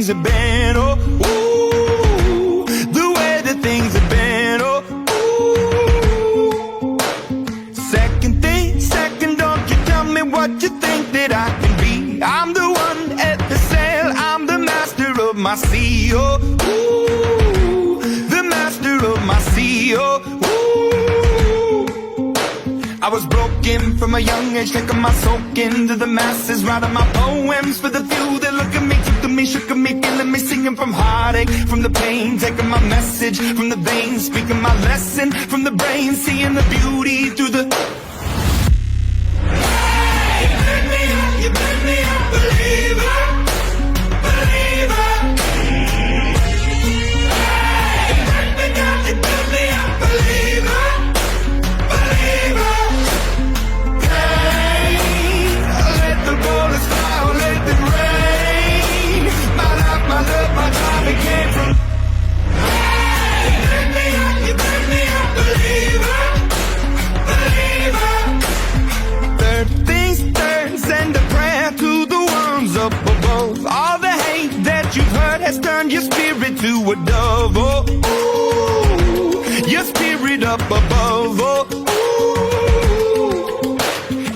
things have been. Oh, ooh, the way that things have been. Oh, ooh. Second, don't you tell me what you think that I can be. I'm the one at the sail, I'm the master of my sea. Oh, ooh, the master of my sea. Oh, ooh. I was broken from a young age, taking my soak into the masses, writing my poems for the few that look at me, took to me, shook at me, feeling me, singing from heartache, from the pain, taking my message from the veins, speaking my lesson from the brain, seeing the beauty through the... Hey, you made me a believer, believer. Hey, you made me a believer, believer. Let the bullets fly, let them rain. My life, my love, my time, it came from. Hey, you made me a believer, believer. Third things third, send a prayer to the ones up above. All the hate that you've heard has turned your spirit to a dove. Oh, ooh, your spirit up above. Oh, ooh.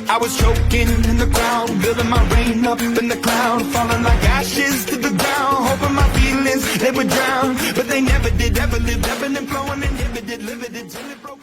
I was choking in the crowd, building my rain up in the cloud, falling like ashes to the ground, hoping my feelings they would drown, but they never did. Ever lived, ebbing and flowing, inhibited, limited till it broke.